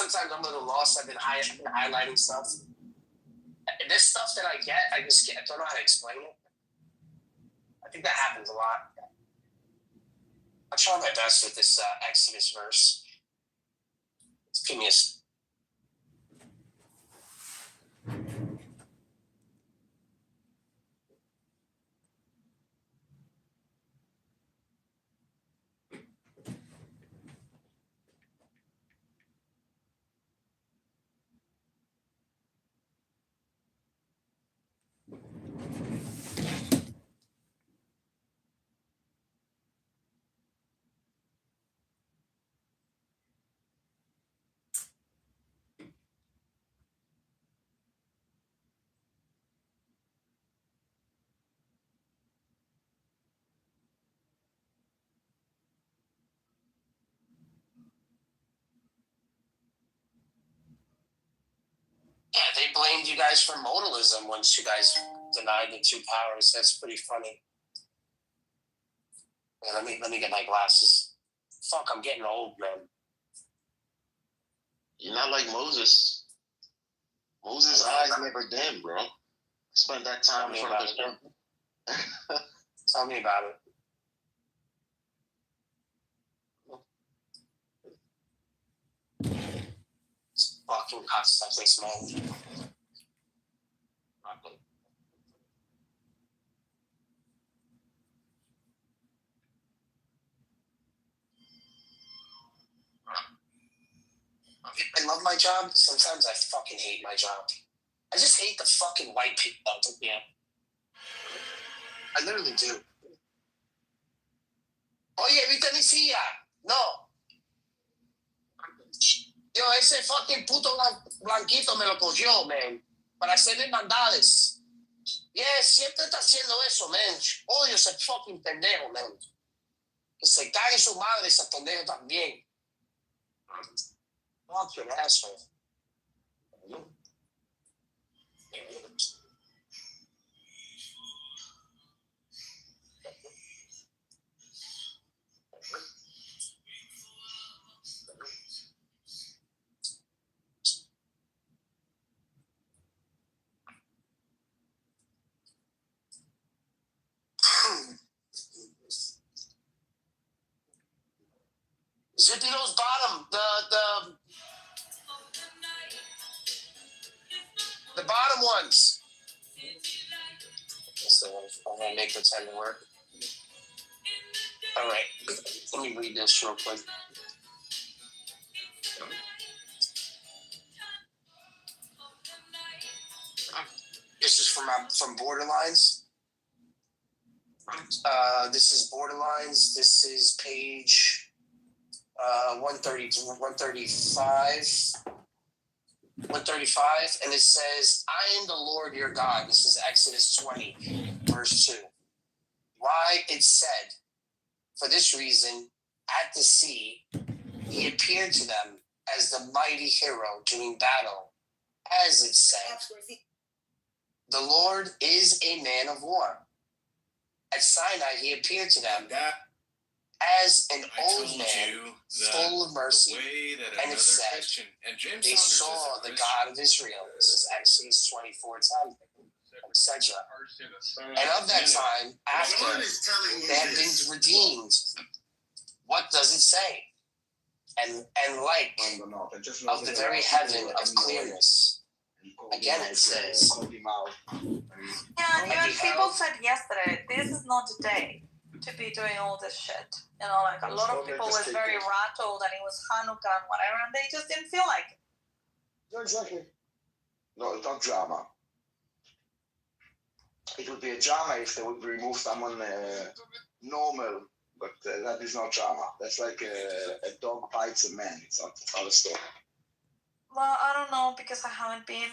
sometimes I'm a little lost. I've been highlighting stuff. This stuff that I get, I don't know how to explain it. I think that happens a lot. I'll try my best with this Exodus verse. Give me a... Yeah, they blamed you guys for modalism once you guys denied the two powers. That's pretty funny. Yeah, let me get my glasses. Fuck, I'm getting old, man. You're not like Moses. Moses' eyes never dim, bro. Spend that time in front of the sun. Tell me about it. Fucking hot stuff, this man. I love my job. Sometimes I fucking hate my job. I just hate the fucking white people. Yeah. I literally do. Oye, ¿viste mi silla? No. Yo, ese fucking puto blanquito me lo cogió, man. Para hacerle maldades. Yeah, siempre está haciendo eso, man. Odio ese fucking pendejo, man. Que se cague su madre ese pendejo también. Fuck your asshole. Zippy's bottom, the bottom ones. So I'm gonna make pretend to work. All right, let me read this real quick. This is from Borderlines. This is Borderlines. This is page 135, and it says, I am the Lord your God. This is Exodus 20, verse 2. Why it said, for this reason, at the sea, he appeared to them as the mighty hero doing battle, as it said, the Lord is a man of war. At Sinai, he appeared to them as an old man, full of mercy, and it said, they saw the God of Israel. This is Exodus 24:10, etc. And of that time, after they had been redeemed, what does it say? And like of the very heaven of clearness. Again, it says. Yeah, even people said yesterday, this is not the day to be doing all this shit. You know, like a lot of people was very rattled and it was Hanukkah and whatever, and they just didn't feel like it. No, exactly. No, it's not drama. It would be a drama if they would remove someone normal, but that is not drama. That's like a dog bites a man. It's not a story. Well, I don't know because I haven't been.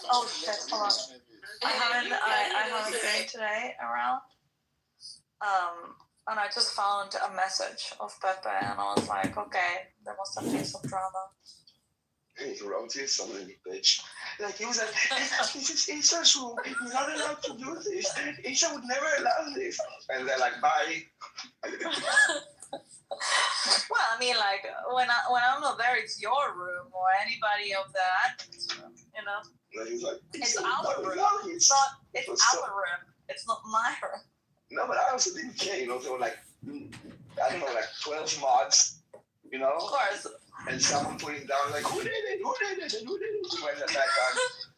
Oh shit! Hold on. I haven't been today around. And I just found a message of Pepe, and I was like, okay, there must have been some drama. He's around here, somebody bitch. Like he was like, this is Isha's room. You're not allowed to do this. Isha would never allow this. And they're like, bye. Well, I mean, like when I'm not there, it's your room or anybody of the admin's room. You know, And he's like, it's our room. No, It's not. It's our room. It's not my room. No, but I also didn't care. You know, there were like, I don't know, like 12 mods. You know. Of course. And someone putting down like, who did it? Who did it? And who did it? When that time,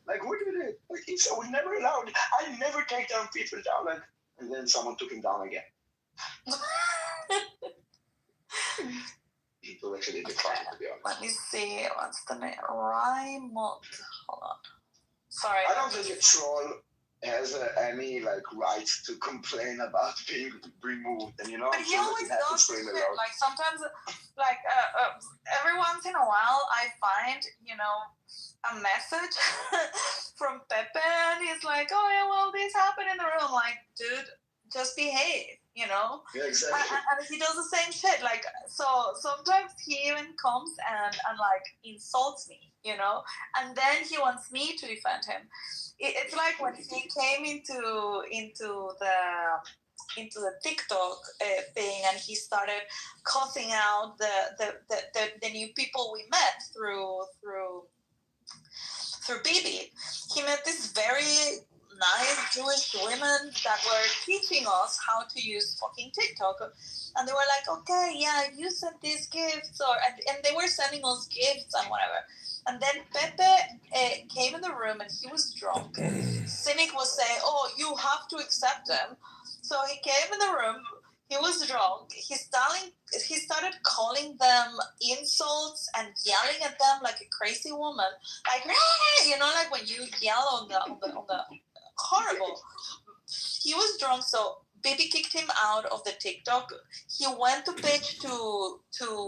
like, who did it? Like, I was never allowed. I never take down people down. Like, and then someone took him down again. People actually did fine, to be honest. Let me see. What's the name? Raimond. Hold on. Sorry. I don't think a troll has any like right to complain about being removed, and you know. But he always does shit. Like sometimes, like every once in a while, I find a message from Pepe, and he's like, "Oh yeah, well this happened in the room." Like, dude, just behave. Yeah, exactly. And he does the same shit. Like, so sometimes he even comes and like insults me, and then he wants me to defend him. It's like when he came into the TikTok thing, and he started cussing out the new people we met through Bibi. He met this very nice Jewish women that were teaching us how to use fucking TikTok, and they were like, okay, yeah, you sent these gifts, and they were sending us gifts and whatever. And then Pepe came in the room, and he was drunk. Cynic was saying, oh, you have to accept them. So he came in the room, he was drunk, he started calling them insults and yelling at them like a crazy woman, like, like when you yell on the horrible. He was drunk, so Bibi kicked him out of the TikTok. He went to pitch to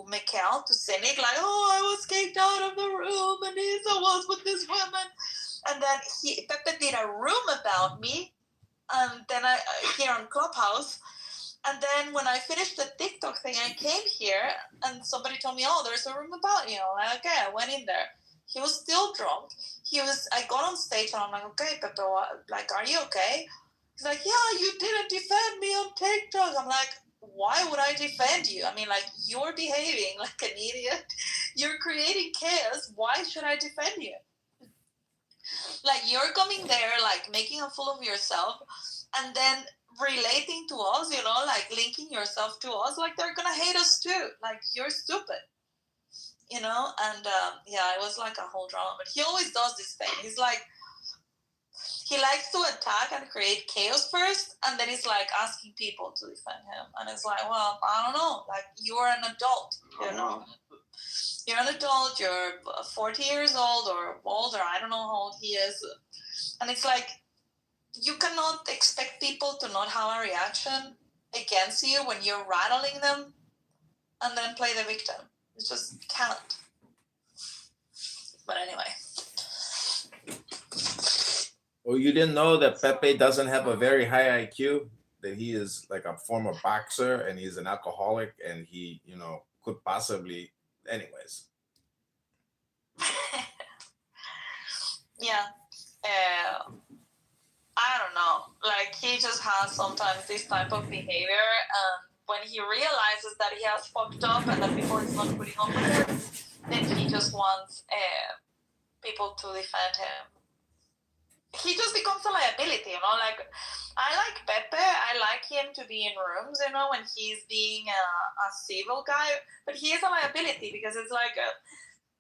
Mikhail, to Cynic, like, oh, I was kicked out of the room, and I was with this woman. And then Pepe did a room about me, and then I here on Clubhouse. And then when I finished the TikTok thing, I came here, and somebody told me, oh, there's a room about you. Like, okay, I went in there. He was still drunk. I got on stage, and I'm like, okay, Pepe, like, are you okay? He's like, yeah, you didn't defend me on TikTok. I'm like, why would I defend you? I mean, like, you're behaving like an idiot. You're creating chaos. Why should I defend you? Like, you're coming there, like, making a fool of yourself, and then relating to us, like, linking yourself to us, like, they're gonna hate us too. Like, you're stupid. And yeah, it was like a whole drama. But he always does this thing. He's like, he likes to attack and create chaos first, and then he's like asking people to defend him. And it's like, well, I don't know. Like, you are an adult, You're an adult, you're 40 years old or older, I don't know how old he is. And it's like, you cannot expect people to not have a reaction against you when you're rattling them and then play the victim. It just can't. But anyway. Well, you didn't know that Pepe doesn't have a very high IQ, that he is like a former boxer and he's an alcoholic, and he, could possibly, anyways. Yeah. I don't know. Like, he just has sometimes this type of behavior, and when he realizes that he has fucked up and that people is not putting up with it, then he just wants people to defend him. He just becomes a liability, like, I like Pepe, I like him to be in rooms, when he's being a civil guy, but he is a liability because it's like,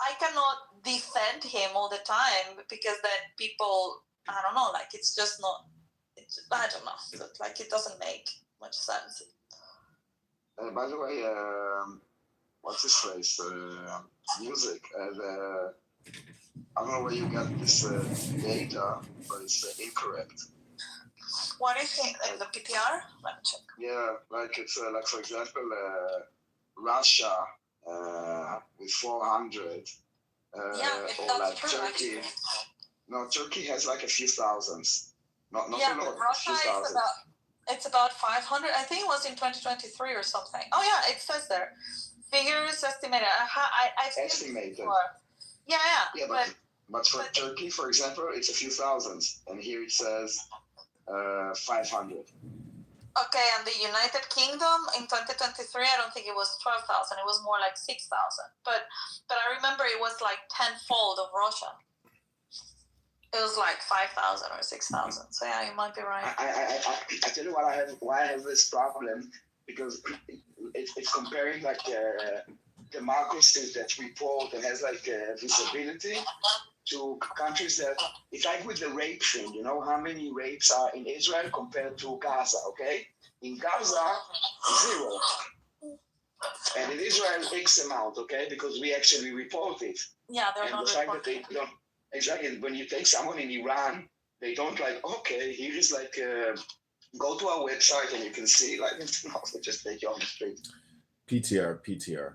I cannot defend him all the time because then people, I don't know, like, it's just not, I don't know, it's like, it doesn't make much sense. By the way, what's his face? Music. I don't know where you got this data, but it's incorrect. What is it? The PTR? Let me check. Yeah, like it's like, for example, Russia with 400. Yeah, if or that's like true, Turkey. actually. No, Turkey has like a few thousands. Not yeah, a lot, Russia is it's about 500. I think it was in 2023 or something. Oh yeah, it says there. Figures estimated. I've seen it before. Yeah. Yeah, but for Turkey, for example, it's a few thousands, and here it says 500. Okay, and the United Kingdom in 2023, I don't think it was 12,000. It was more like 6,000. But I remember it was like tenfold of Russia. It was like 5,000 or 6,000. So yeah, you might be right. I tell you why I have this problem, because it's comparing like democracies that report and has like visibility to countries that it's like with the rape thing. You know how many rapes are in Israel compared to Gaza? Okay, in Gaza, 0, and in Israel, X amount. Okay, because we actually report it. Yeah, they're And not the fact that reporting. they don't exactly when you take someone in Iran, they don't like okay, here is like go to our website and you can see like it's not just take you on the street. PTR.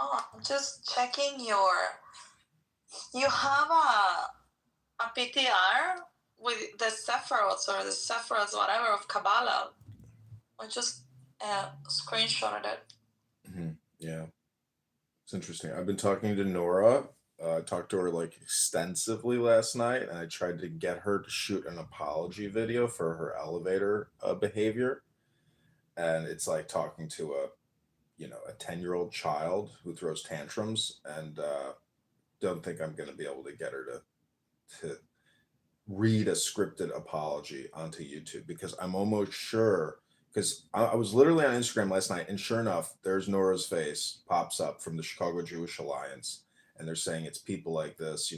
Oh, I'm just checking your. You have a PTR with the Sephiroths or the Sephiroths, whatever, of Kabbalah. I just screenshotted it. Mm-hmm. Yeah, it's interesting. I've been talking to Nora. I talked to her like extensively last night, and I tried to get her to shoot an apology video for her elevator behavior. And it's like talking to a 10-year-old child who throws tantrums, and don't think I'm going to be able to get her to read a scripted apology onto YouTube, because I'm almost sure, because I was literally on Instagram last night, and sure enough, there's Nora's face pops up from the Chicago Jewish Alliance, and they're saying it's people like this.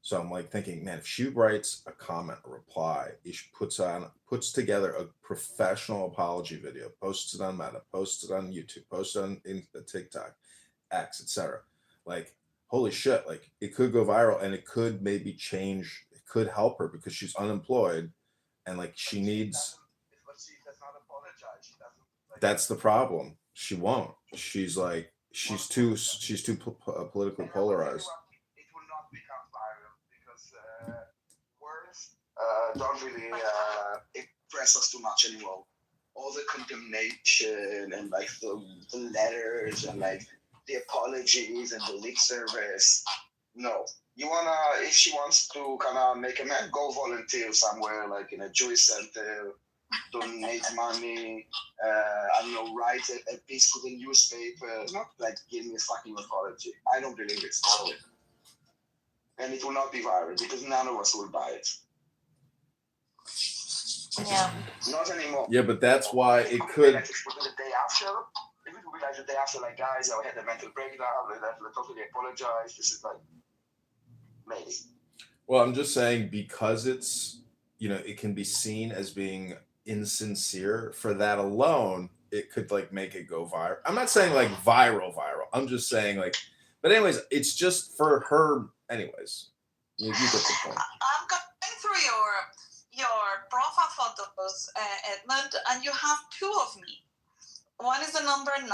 So I'm like thinking, man, if she writes a comment, a reply, she puts together a professional apology video, posts it on Meta, posts it on YouTube, posts it on TikTok, X, etc. Like, holy shit, like it could go viral, and it could maybe change, it could help her, because she's unemployed, and like she needs. But she does not apologize. She doesn't. Like, That's the problem. She won't. She's like she's too politically polarized. it will not become viral because words don't really impress us too much anymore. All the condemnation and like the letters and like the apologies and the lip service. No. You wanna, if she wants to kind of make a man, go volunteer somewhere like in a Jewish center, donate money, I don't know, write a piece for the newspaper. Not like give me a fucking apology. I don't believe it. And it will not be viral because none of us will buy it. Yeah. Not anymore. Yeah, but that's why it could. Like the day after, if it will be like the day after, like guys, I had a mental breakdown. Let's totally apologize. This is like maybe. Well, I'm just saying, because it's it can be seen as being insincere. For that alone, it could like make it go viral. I'm not saying like viral. I'm just saying like. But anyways, it's just for her. Anyways, you get the point. I'm going through your profile photos, Edmund, and you have 2 of me. One is the number 9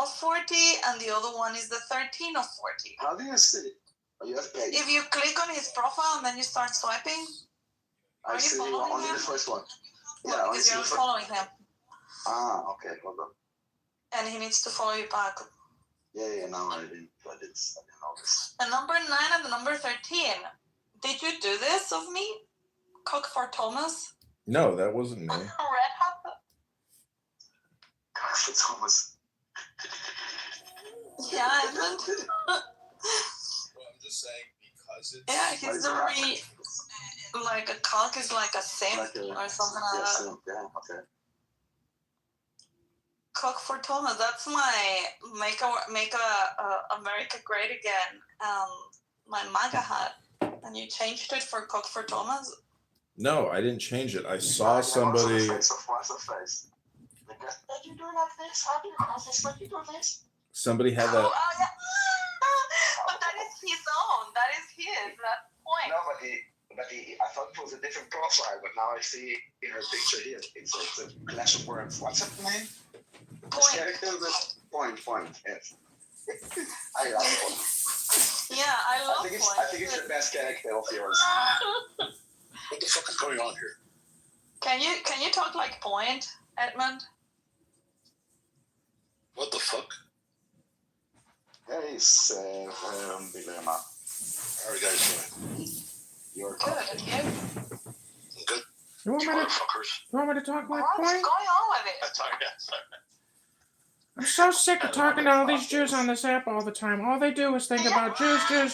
of 40, and the other one is the 13 of 40. How do you see it? If you click on his profile and then you start swiping, I see only the first one. Yeah, because you're following him. Ah, okay, hold on. And he needs to follow you back. Yeah, no, I didn't know this. The number 9 and the number 13. Did you do this of me? Cook for Thomas? No, that wasn't me. Red hat? Cook for Thomas. Yeah, Edmund. Well, I'm just saying, because it's. Yeah, he's like a cock is like a simp or something like that. Yeah, okay. Cook for Thomas. That's my make America great again. My MAGA hat, and you changed it for Cook for Thomas. No, I didn't change it. I saw somebody. What's the face? Are you doing like this? How do you call this? What you doing this? Somebody had that. Oh, yeah. But that is his own. That is his. That's the point. No, but I thought it was a different profile, but now I see in her picture here, it's a clash of words. What's her name? Point. Yes. I love Point. Yeah, I love Point. I think it's the best character of yours. What the fuck is going on here? Can you talk like Point, Edmund? What the fuck? Hey, Dilemma. How are you guys doing? You're good, and you? Good. You want me to talk like What's Point? going on with it? I'm so sick of talking to all these Jews on this app all the time. All they do is think about Jews. I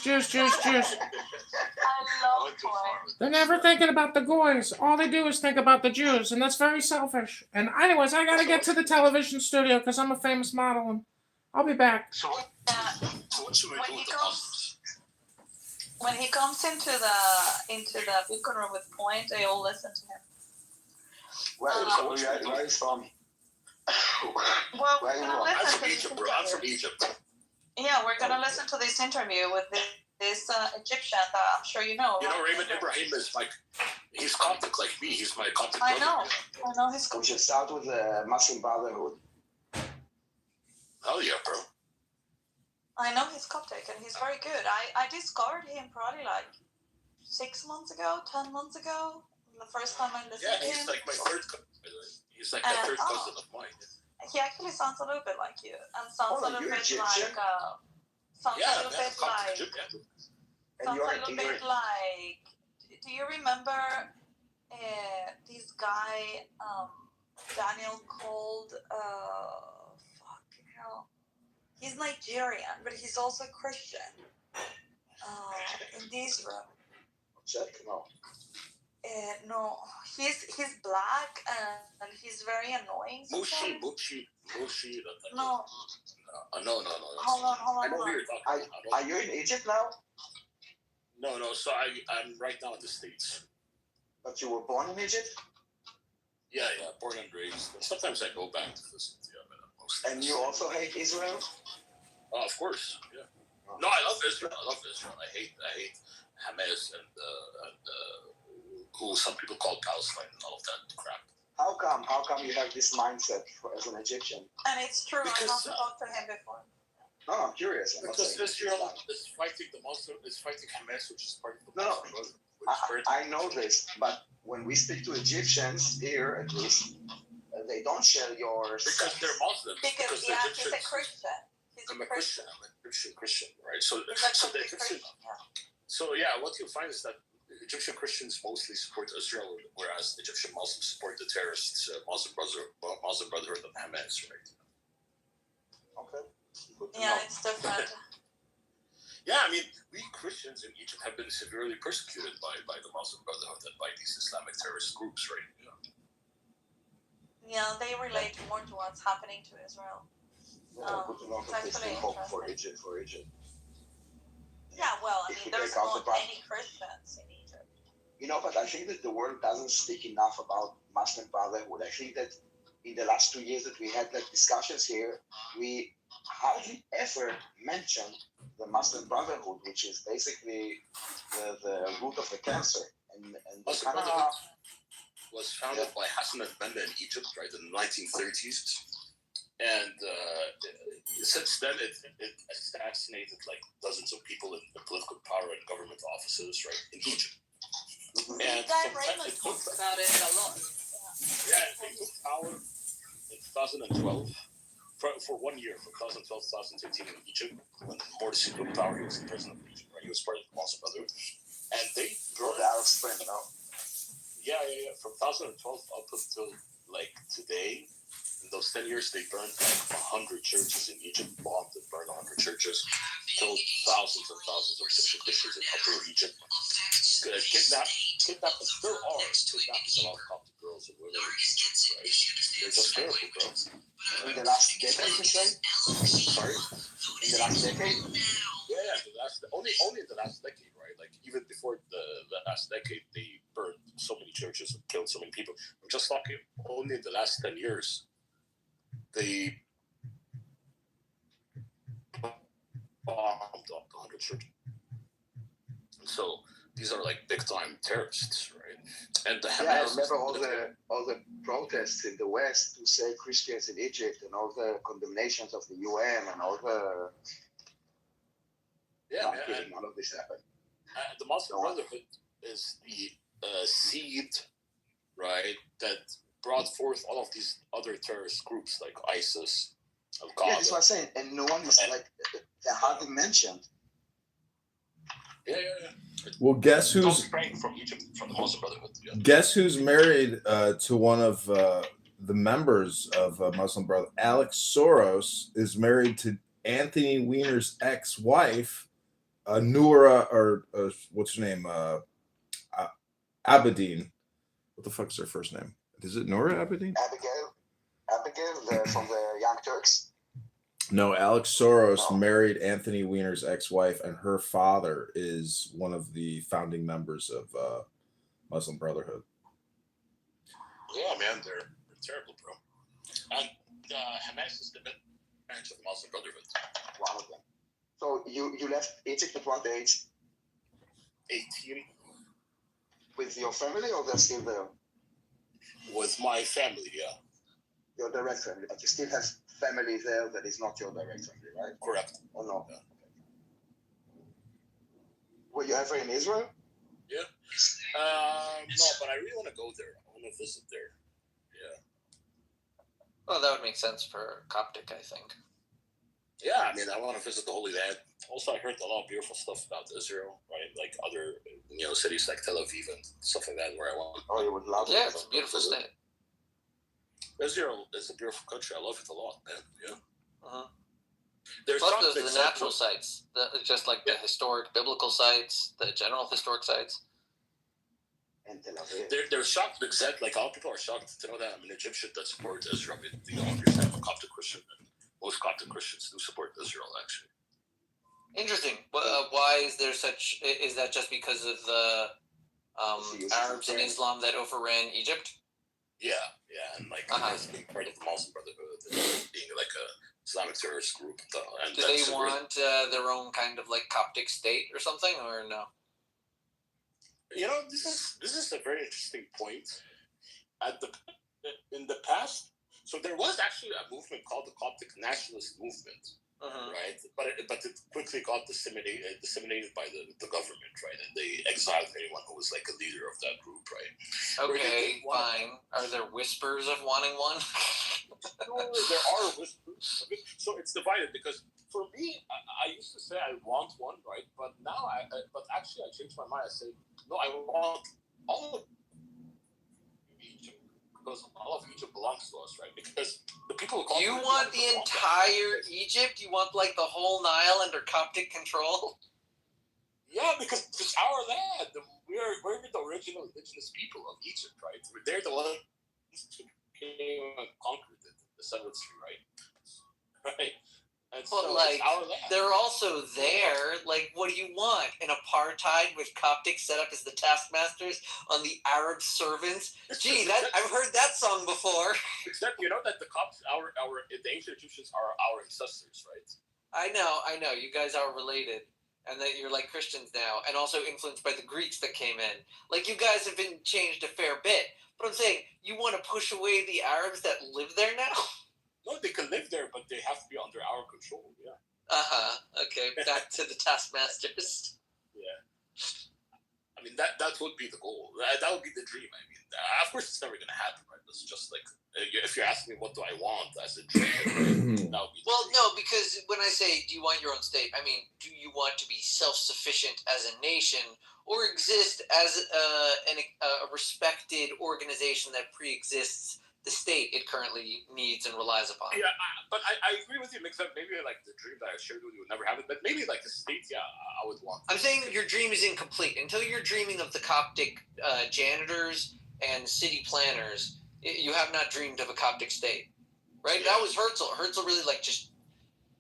love Point. They're never thinking about the goys. All they do is think about the Jews, and that's very selfish. And anyways, I gotta get to the television studio because I'm a famous model, and I'll be back. So what should we do with the Muslims? When he comes into the Bitcoin room with Point, they all listen to him. Where is from? Well, we're gonna I'm listen from to this Egypt, bro. I'm from Egypt. Yeah, we're gonna listen to this interview with this Egyptian that I'm sure you know. You know, Raymond Ibrahim is like, he's Coptic like me. He's my Coptic I brother. know his. We should start with the Muslim Brotherhood. Hell yeah, bro. I know he's Coptic and he's very good. I discovered him probably like 6 months ago, 10 months ago. The first time I listened Yeah, to him. he's like my third cousin. He's like my third cousin of mine. He actually sounds a little bit like you, and sounds a little bit Egyptian? like sounds a little bit like sounds a little bit like. Do you remember this guy Daniel called fucking hell? He's Nigerian, but he's also Christian. In this room. Check? No. No, he's black and he's very annoying. Mushi. No. No. Hold on. I know who you're talking about. Are you in Egypt now? No. So I'm right now in the States. But you were born in Egypt? Yeah. Born and raised. And sometimes I go back to visit. Yeah, And you also hate Israel? Oh, of course. Yeah. No, I love Israel. I hate Hamas and who some people call Palestine and all of that crap. How come you have this mindset as an Egyptian? And it's true. Because, I have talked to him before. No, I'm curious. Because Israel is fighting Hamas, which is part of the No. Muslim Brotherhood. I know this, but when we speak to Egyptians here, at least, they don't share your. Because they're Muslims. Because they're he's a Christian. I'm a Christian. I'm a Christian, right? So He's a the Christian. So yeah, what you'll find is that Egyptian Christians mostly support Israel, whereas Egyptian Muslims support the terrorists, Muslim Brotherhood and Hamas, right? Okay. Yeah, it's different. Yeah, I mean, we Christians in Egypt have been severely persecuted by the Muslim Brotherhood and by these Islamic terrorist groups, right? Yeah, they relate more to what's happening to Israel. Good to know that they still hope for Egypt. Yeah, well, I mean, there's not any Christians in Egypt. You know, but I think that the world doesn't speak enough about Muslim Brotherhood. I think that in the last 2 years that we had like discussions here, we hardly ever mentioned the Muslim Brotherhood, which is basically the root of the cancer. And Muslim Brotherhood was founded by Hassan al-Banna in Egypt, right, in the 1930s. And since then, it assassinated like dozens of people in political power and government offices, right, in Egypt. And Guy Raymond talks about it a lot. Yeah, they took power in 2012 for 1 year, from 2012 to 2013 in Egypt, when Morsi took power. He was the president of Egypt, right? He was part of the Muslim Brotherhood, and they brought the Arab Spring, no? Yeah. From 2012 up until like today. In those 10 years, they burned like 100 churches in Egypt, bombed and burned 100 churches, killed thousands and thousands of Egyptian Christians in Upper Egypt, kidnapped. There are kidnapping a lot of Coptic girls and women in Egypt, right? They're just terrible, bro. In the last decade, you say? Sorry? In the last decade? Yeah, only in the last decade, right? Like even before the last decade, they burned so many churches and killed so many people. I'm just talking only in the last 10 years. They bombed up 100 churches. So these are like big time terrorists, right? And the Hamas. Yeah, I remember all the protests in the West to save Christians in Egypt, and all the condemnations of the UN, and all the. Yeah, man, none of this happened. The Muslim Brotherhood is the seed, right, that brought forth all of these other terrorist groups like ISIS, Al-Qaeda. Yeah, that's what I'm saying. And no one is like, they're hardly mentioned. Yeah. Well, guess Tom who's Frank from Egypt, from the Muslim Brotherhood. Yeah. guess who's married to one of the members of Muslim Brotherhood? Alex Soros is married to Anthony Weiner's ex-wife, Noura, or what's her name? Abedin. What the fuck's her first name? Is it Noura Abedin? Abigail from the Young Turks. No, Alex Soros married Anthony Weiner's ex-wife, and her father is one of the founding members of Muslim Brotherhood. Yeah, man, they're terrible, bro. And Hamas is the branch of the Muslim Brotherhood. One of them. So you left Egypt at what age? 18. With your family, or they're still there? With my family, yeah. Your direct family, but you still have family there that is not your direct family, right? Correct. Or no? Yeah. Were you ever in Israel? Yeah. No, but I really want to go there. I want to visit there. Yeah. Well, that would make sense for Coptic, I think. Yeah, I mean, I want to visit the Holy Land. Also, I heard a lot of beautiful stuff about Israel, right? Like other, cities like Tel Aviv and stuff like that, where I want. Oh, you would love it. Yeah, it's a beautiful state. Israel is a beautiful country. I love it a lot, man. Yeah. Uh-huh. There's Plus, something there's the natural sites, just like the historic biblical sites, the general historic sites. And Tel Aviv. They're shocked because like all people are shocked to know that I'm an Egyptian that supports Israel. They don't understand I'm a Coptic Christian, and most Coptic Christians do support Israel, actually. Interesting. Why is there such? Is that just because of the Arabs and Islam that overran Egypt? Yeah, and being part of the Muslim Brotherhood, and being like a Islamic terrorist group. And Do they want their own kind of like Coptic state or something, or no? This is a very interesting point. In the past, so there was actually a movement called the Coptic Nationalist Movement, right? But it quickly got disseminated by the government, right? And they exiled anyone who was like a leader of that group, right? Okay, fine. Are there whispers of wanting one? There are whispers of it. So it's divided because for me, I used to say I want one, right? But now but actually I changed my mind. I say, no, I want all of Egypt because all of Egypt belongs to us, right? Because the people who You want the entire Egypt? You want like the whole Nile under Coptic control? Yeah, because it's our land. We're the original indigenous people of Egypt, right? They're the ones who came and conquered the 7th Street, right? Right. And But so like, it's our land. they're also there. Like, what do you want? An apartheid with Coptic set up as the taskmasters on the Arab servants? Gee, I've heard that song before. Except you know that the Copts, the ancient Egyptians are our ancestors, right? I know. You guys are related. And that you're like Christians now, and also influenced by the Greeks that came in. Like, you guys have been changed a fair bit. But I'm saying, you want to push away the Arabs that live there now? No, they can live there, but they have to be under our control, yeah. Okay, back to the taskmasters. Yeah. I mean, that would be the goal. That would be the dream. I mean, of course, it's never going to happen, right? It's just like, if you're asking me what do I want as a dream, that would be Well, no, because when I say, do you want your own state, I mean, do you want to be self-sufficient as a nation or exist as a respected organization that pre-exists the state it currently needs and relies upon? Yeah, but I agree with you, except maybe like the dream that I shared with you would never happen, but maybe like the state, yeah, I would want. I'm saying your dream is incomplete. Until you're dreaming of the Coptic janitors and city planners, you have not dreamed of a Coptic state, right? Yeah. That was Herzl. Herzl really like just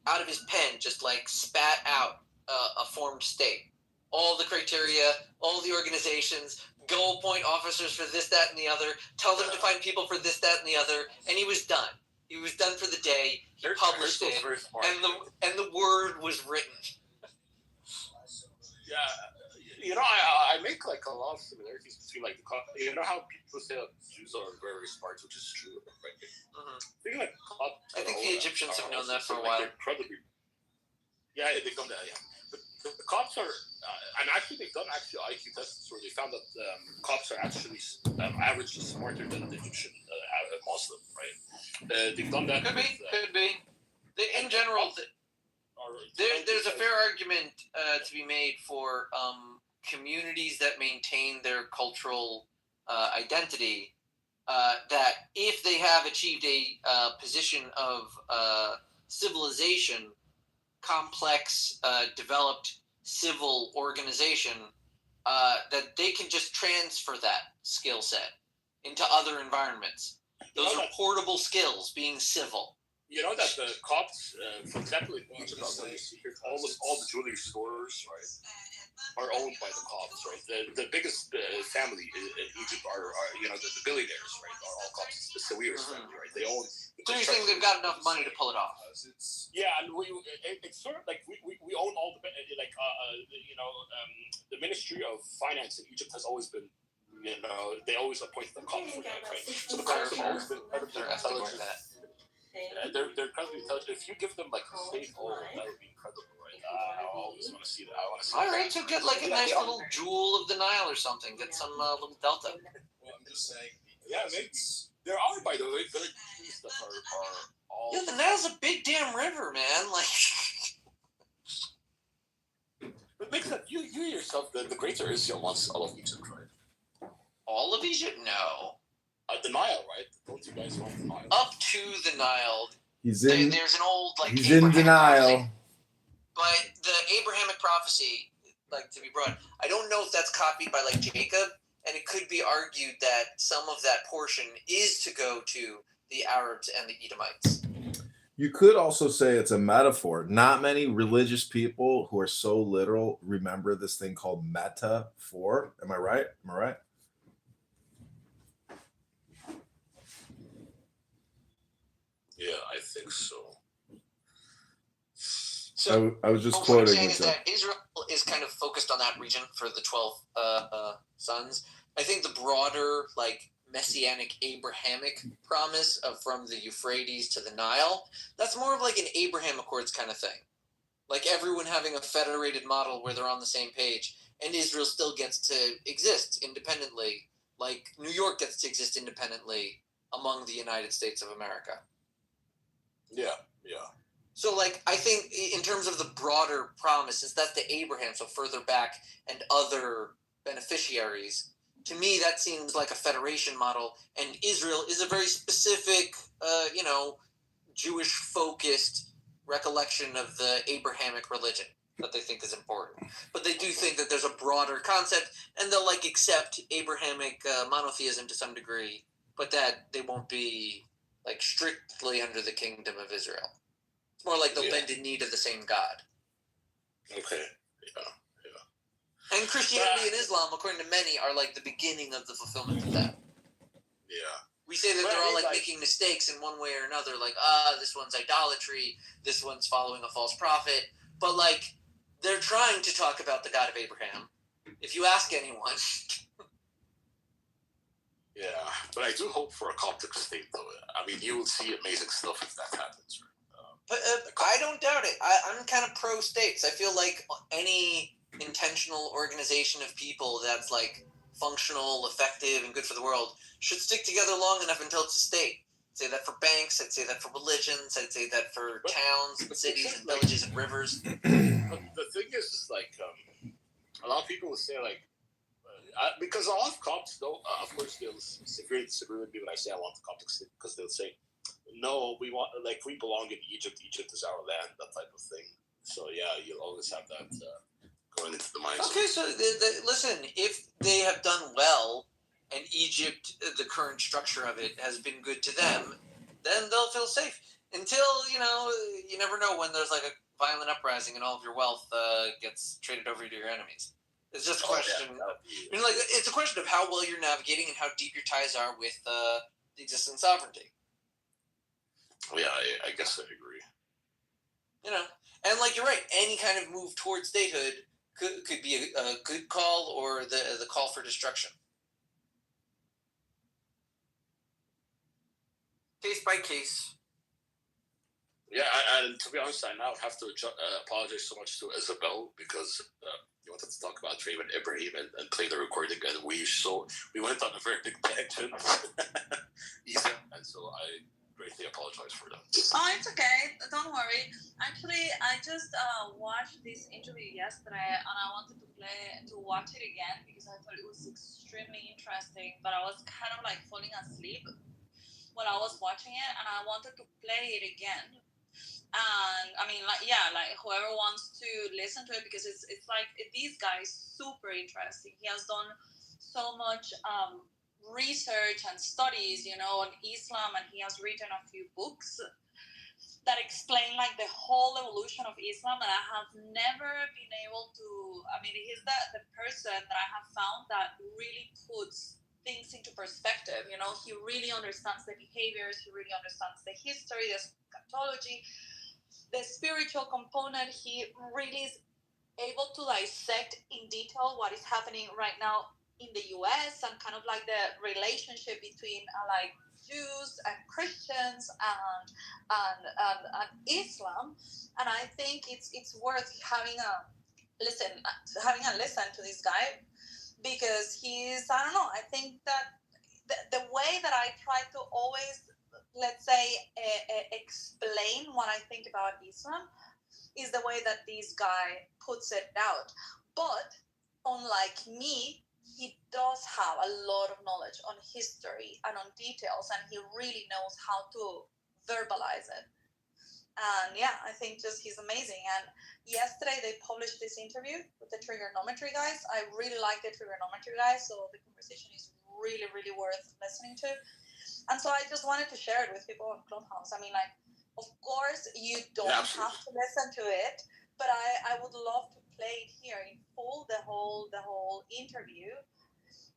out of his pen, just like spat out a formed state. All the criteria, all the organizations, go appoint officers for this, that, and the other, tell them to find people for this, that, and the other, and he was done. He was done for the day. He published it, and the word was written. Yeah, I make like a lot of similarities between like how people say that Jews are very smart, which is true, right? Mm-hmm. I think the Egyptians have known that for a while. Incredibly. Yeah, they've done that. Yeah, but the Copts are, and actually they've done IQ tests where they found that Copts are actually averagely smarter than the Egyptian Muslim, right? They've done that. Could be. In general, are There's a fair argument to be made for communities that maintain their cultural identity. That if they have achieved a position of civilization, complex, developed civil organization, that they can just transfer that skill set into other environments. Those are portable skills, being civil. You know that the cops, for example, in Egypt, almost all the jewelry stores, right, are owned by the cops, right? The biggest family in Egypt are the billionaires, right? Are all cops. The Sawiris family, right? They own. So you think they've got enough money to pull it off? Yeah, and it's sort of like we own all the the Ministry of Finance in Egypt has always been. They always appoint the cops for that, right? So the cops have always been incredibly intelligent. They're incredibly intelligent. If you give them like a safe hole, that would be incredible, right? I always want to see that. I want to see. All right, so get like a nice little jewel of the Nile or something. Get some little delta. Well, I'm just saying. Yeah, maybe there are, by the way, villages that are all. Yeah, the Nile's a big damn river, man. Like. It makes sense. You yourself, the greater Israel wants all of Egypt, right? All of Egypt? No. The Nile, right? Don't you guys want the Nile? Up to the Nile. He's in. There's an old like. He's in denial. But the Abrahamic prophecy, like to be brought, I don't know if that's copied by like Jacob, and it could be argued that some of that portion is to go to the Arabs and the Edomites. You could also say it's a metaphor. Not many religious people who are so literal remember this thing called metaphor. Am I right? Am I right? Yeah, I think so. So I was just what I'm quoting saying is it. that Israel is kind of focused on that region for the 12 sons. I think the broader like messianic Abrahamic promise from the Euphrates to the Nile, that's more of like an Abraham Accords kind of thing. Like everyone having a federated model where they're on the same page, and Israel still gets to exist independently, like New York gets to exist independently among the United States of America. Yeah. So, like, I think in terms of the broader promises, that's the Abraham, so further back, and other beneficiaries. To me, that seems like a federation model, and Israel is a very specific, Jewish-focused recollection of the Abrahamic religion that they think is important. But they do think that there's a broader concept, and they'll, like, accept Abrahamic monotheism to some degree, but that they won't be, like, strictly under the kingdom of Israel. It's more like they'll bend in knee to the same God. Okay. Yeah. And Christianity and Islam, according to many, are like the beginning of the fulfillment of that. Yeah. We say that they're all like making mistakes in one way or another. Like, this one's idolatry, this one's following a false prophet. But like, they're trying to talk about the God of Abraham. If you ask anyone. Yeah, but I do hope for a Coptic state, though. I mean, you will see amazing stuff if that happens, right? But I don't doubt it. I'm kind of pro-states. I feel like any intentional organization of people that's like functional, effective, and good for the world should stick together long enough until it's a state. I'd say that for banks. I'd say that for religions. I'd say that for towns and cities and villages and rivers. But the thing is like, a lot of people will say like, because a lot of Copts, though, of course, they'll disagree with me when I say I want the Coptic state, because they'll say, no, we belong in Egypt. Egypt is our land, that type of thing. So yeah, you'll always have that going into the minds. Okay, so listen, if they have done well, and Egypt, the current structure of it, has been good to them, then they'll feel safe. Until, you never know when there's like a violent uprising and all of your wealth gets traded over to your enemies. It's just a question. I mean, like, it's a question of how well you're navigating and how deep your ties are with the existing sovereignty. Yeah, I guess I agree. And like you're right, any kind of move towards statehood could be a good call or the call for destruction. Case by case. Yeah, and to be honest, I now have to apologize so much to Isabel because you wanted to talk about Raymond Ibrahim and play the recording, and we went on a very big tangent, Ethan, and so I greatly apologize for that. Oh, it's okay. Don't worry. Actually, I just watched this interview yesterday, and I wanted to watch it again because I thought it was extremely interesting. But I was kind of like falling asleep while I was watching it, and I wanted to play it again. And I mean, like, yeah, like whoever wants to listen to it, because it's like this guy is super interesting. He has done so much research and studies, on Islam, and he has written a few books that explain like the whole evolution of Islam. And I have never been able to. I mean, he's the person that I have found that really puts things into perspective. He really understands the behaviors. He really understands the history, the eschatology, the spiritual component. He really is able to dissect in detail what is happening right now in the US, and kind of like the relationship between like Jews and Christians and Islam. And I think it's worth having a listen to this guy, because he's, I don't know, I think that the way that I try to always, let's say, explain what I think about Islam is the way that this guy puts it out. But unlike me, he does have a lot of knowledge on history and on details, and he really knows how to verbalize it. And yeah, I think just he's amazing. And yesterday they published this interview with the trigonometry guys. I really like the trigonometry guys, so the conversation is really, really worth listening to. And so I just wanted to share it with people on Clubhouse. I mean, like, of course, you don't have to listen to it, but I would love to play it here in full, the whole interview.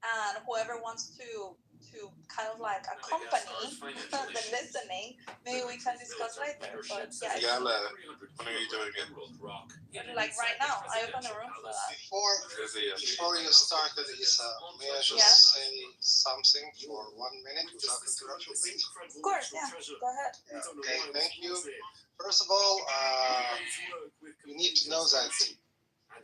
And whoever wants to kind of like accompany the listening, maybe we can discuss later. But yeah, when are you doing it? like right now, I open the room for that. Before you started, Isa, may I just say something for 1 minute without interruption, please? Of course, yeah. Go ahead. Okay, thank you. First of all, you need to know that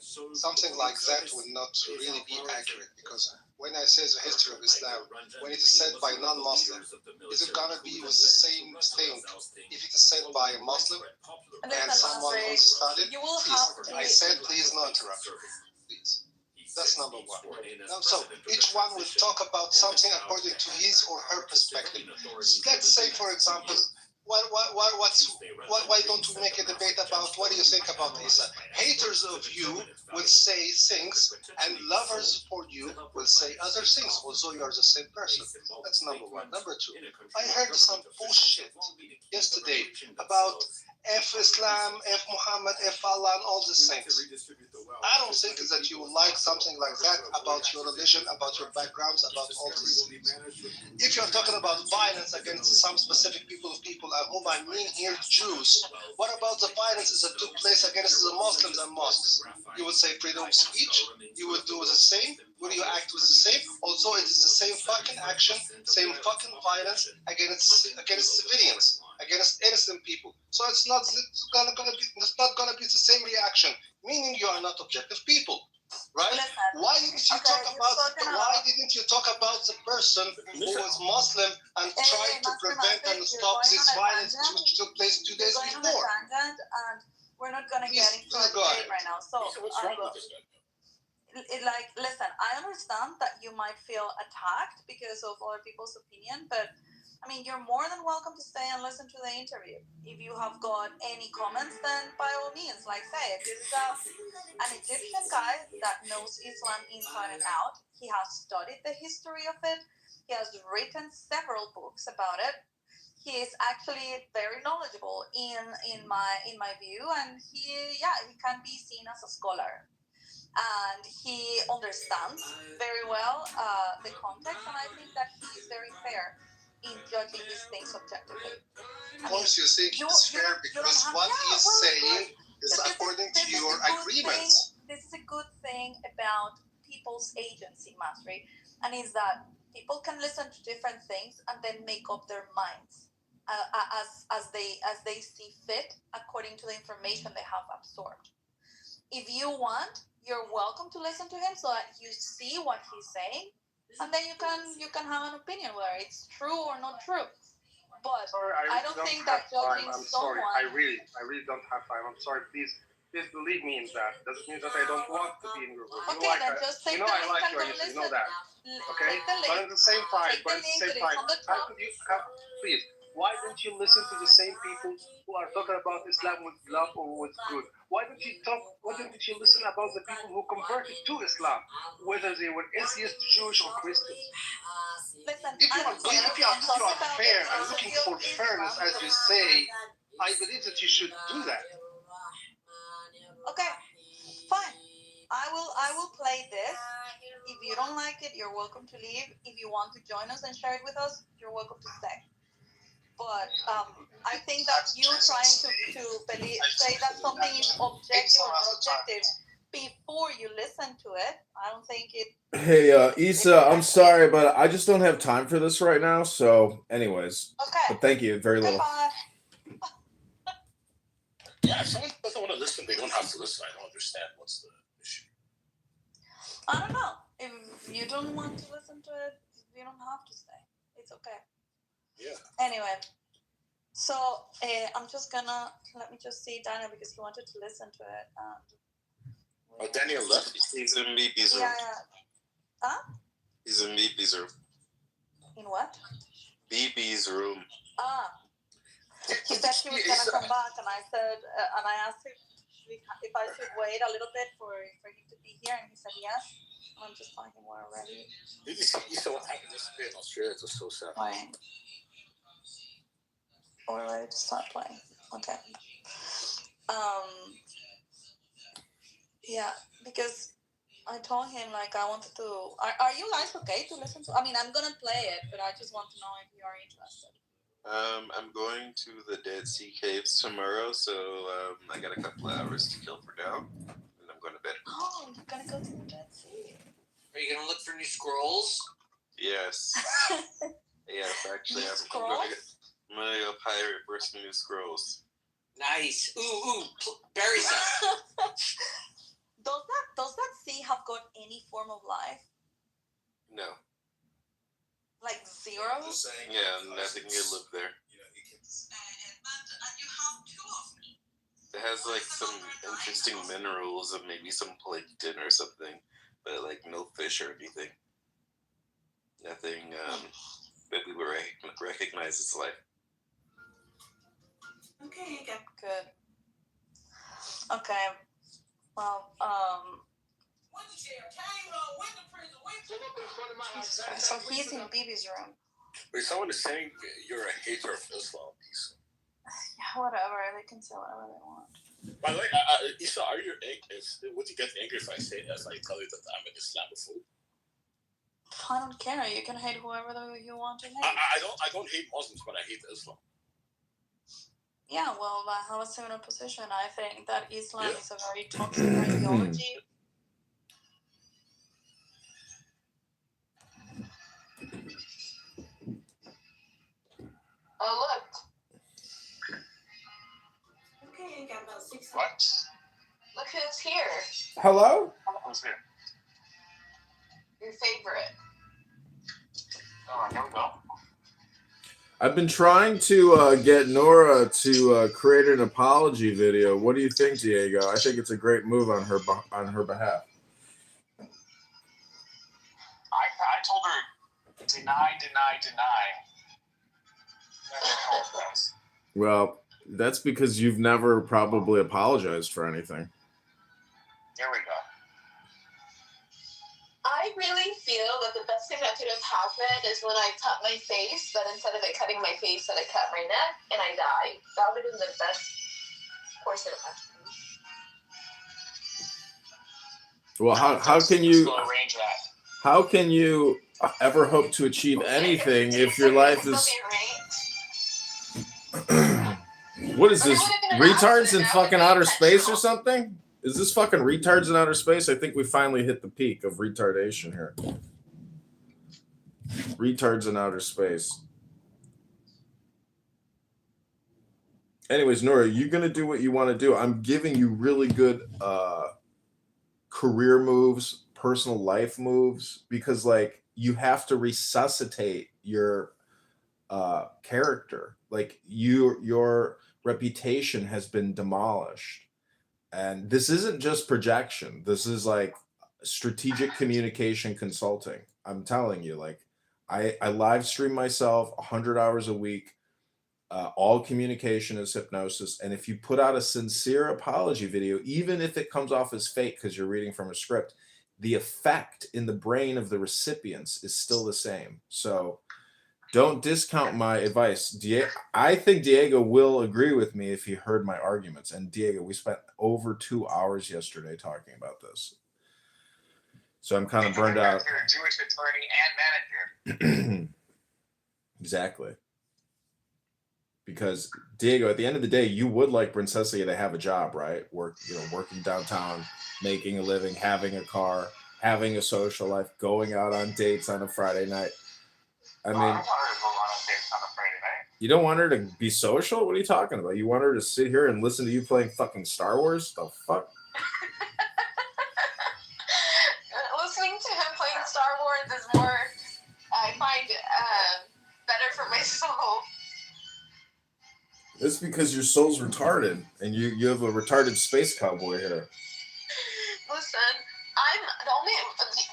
something like that would not really be accurate, because when I say the history of Islam, when it is said by non-Muslim, is it gonna be with the same thing if it is said by a Muslim and someone who studied? You will Please, have to. I said please no interruption, please. That's number one. Now, so each one will talk about something according to his or her perspective. Let's say, for example, why don't we make a debate about what do you think about Isa? Haters of you will say things, and lovers for you will say other things, although you are the same person. That's number one. Number two, I heard some bullshit yesterday about F Islam, F Muhammad, F Allah, and all these things. I don't think that you will like something like that about your religion, about your backgrounds, about all these things. If you're talking about violence against some specific people, and whom I mean here Jews, what about the violence that took place against the Muslims and mosques? You would say freedom of speech, you would do the same, will you act with the same? Although it is the same fucking action, same fucking violence against civilians, against innocent people. So it's not gonna be the same reaction, meaning you are not objective people. Right? Listen, why didn't you talk about the person who was Muslim and tried to prevent and stop this violence which took place 2 days you're going before? on a tangent, and we're not going to get into please a go debate ahead. right now. So, What's wrong with this guy? listen, I understand that you might feel attacked because of other people's opinion, but I mean, you're more than welcome to stay and listen to the interview. If you have got any comments, then by all means, like say it. This is an Egyptian guy that knows Islam inside and out. He has studied the history of it. He has written several books about it. He is actually very knowledgeable in my view, and he can be seen as a scholar. And he understands very well the context, and I think that he is very fair in judging these things objectively. Of course, you think it's fair because what he's saying is according to your agreements. This is a good thing about people's agency, Masri, and is that people can listen to different things and then make up their minds as they see fit according to the information they have absorbed. If you want, you're welcome to listen to him so that you see what he's saying, and then you can have an opinion whether it's true or not true. But Sorry, I don't think that have time. judging I'm sorry. someone. I really don't have time. I'm sorry. Please believe me in that. Doesn't mean that I don't want to be in your room. Okay, then just take the I link like and you, go Aisha, you listen. know that. Okay? Take the But link. at the same time, Take the link. It is on the how top. could you please? Why don't you listen to the same people who are talking about Islam with love or with good? Why don't you listen about the people who converted to Islam, whether they were atheists, Jewish, or Christians? Listen, If you I are don't care. fair and looking for fairness, as you say, I believe that you should do that. Okay, fine. I will play this. If you don't like it, you're welcome to leave. If you want to join us and share it with us, you're welcome to stay. But I think that you trying to say that something is objective or not objective before you listen to it, I don't think it. Hey, Issa, I'm sorry, but I just don't have time for this right now. So, anyways, Okay. but thank you very little. Goodbye. Yeah, if someone doesn't want to listen, they don't have to listen. I don't understand what's the issue. I don't know. If you don't want to listen to it, you don't have to stay. It's okay. Yeah. Anyway, so I'm just gonna let me just see Daniel because he wanted to listen to it. Oh, Daniel left. He's in BB's room. Yeah. Huh? He's in BB's room. In what? BB's room. Ah. He said he was gonna come back, and I said, and I asked him if I should wait a little bit for him to be here, and he said yes. I'm just telling him we're ready. Did you see what happened yesterday in Australia? It was so sad. Wait. We're ready to start playing. Okay. Yeah, because I told him like I wanted to. Are you guys okay to listen to? I mean, I'm gonna play it, but I just want to know if you are interested. I'm going to the Dead Sea Caves tomorrow, so I got a couple of hours to kill for now, and I'm going to bed. Oh, you're gonna go to the Dead Sea. Are you gonna look for new scrolls? Yes. Yes, actually, New I'm gonna go pirate for some new scrolls. Nice. Ooh, berry some. Does that sea have got any form of life? No. Like zero? Yeah, nothing can live there. It has like some interesting minerals and maybe some plankton or something, but like no fish or anything. Nothing that we would recognize as life. Okay, good. Okay. Well, so he's in Bibi's room. Wait, someone is saying you're a hater of Islam. Yeah, whatever. They can say whatever they want. By the way, Issa, would you get angry if I say that? I tell you that I'm an Islamophobe? I don't care. You can hate whoever you want to hate. I don't hate Muslims, but I hate Islam. Yeah, well, I have a similar position. I think that Islam is a very toxic ideology. Oh, look. Okay, you got about 6 minutes. Look who's here. Hello? Who's here? Your favorite. Oh, here we go. I've been trying to get Nora to create an apology video. What do you think, Diego? I think it's a great move on her behalf. I told her deny. Well, that's because you've never probably apologized for anything. Here we go. I really feel that the best thing that could have happened is when I cut my face, that instead of it cutting my face, that it cut my neck and I died. That would have been the best course of action. Well, how can you ever hope to achieve anything if your life is what is this, retards in fucking outer space or something? Is this fucking retards in outer space? I think we finally hit the peak of retardation here. Retards in outer space. Anyways, Nora, you're going to do what you want to do. I'm giving you really good career moves, personal life moves, because like you have to resuscitate your character. Like your reputation has been demolished. And this isn't just projection. This is like strategic communication consulting. I'm telling you, like I live stream myself 100 hours a week. All communication is hypnosis. And if you put out a sincere apology video, even if it comes off as fake because you're reading from a script, the effect in the brain of the recipients is still the same. So don't discount my advice. I think Diego will agree with me if he heard my arguments. And Diego, we spent over 2 hours yesterday talking about this. So I'm kind of burned out. You're a Jewish attorney and manager. Exactly. Because Diego, at the end of the day, you would like Princessia to have a job, right? Working downtown, making a living, having a car, having a social life, going out on dates on a Friday night. I mean, I want her to go on a date on a Friday night. you don't want her to be social? What are you talking about? You want her to sit here and listen to you playing fucking Star Wars? The fuck? Listening to him playing Star Wars is more, I find, better for my soul. It's because your soul's retarded and you have a retarded space cowboy here. Listen, I'm the only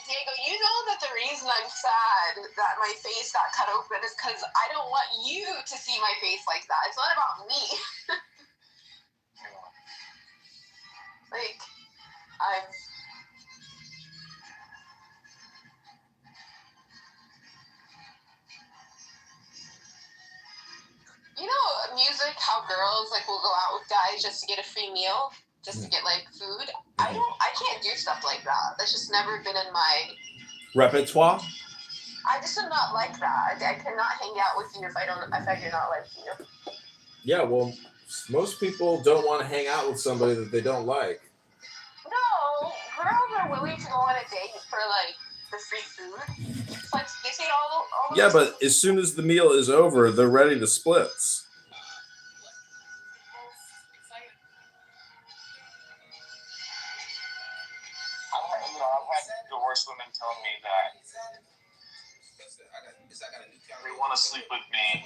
Diego. You know that the reason I'm sad that my face got cut open is because I don't want you to see my face like that. It's not about me. Like, I'm. You know, music, how girls like will go out with guys just to get a free meal, just to get like food. I can't do stuff like that. That's just never been in my repertoire. I just am not like that. I cannot hang out with you if I do not like you. Yeah, well, most people don't want to hang out with somebody that they don't like. No, girls are willing to go on a date for like the free food. Like they say all yeah, but as soon as the meal is over, they're ready to splits. I've had divorced women tell me that they want to sleep with me,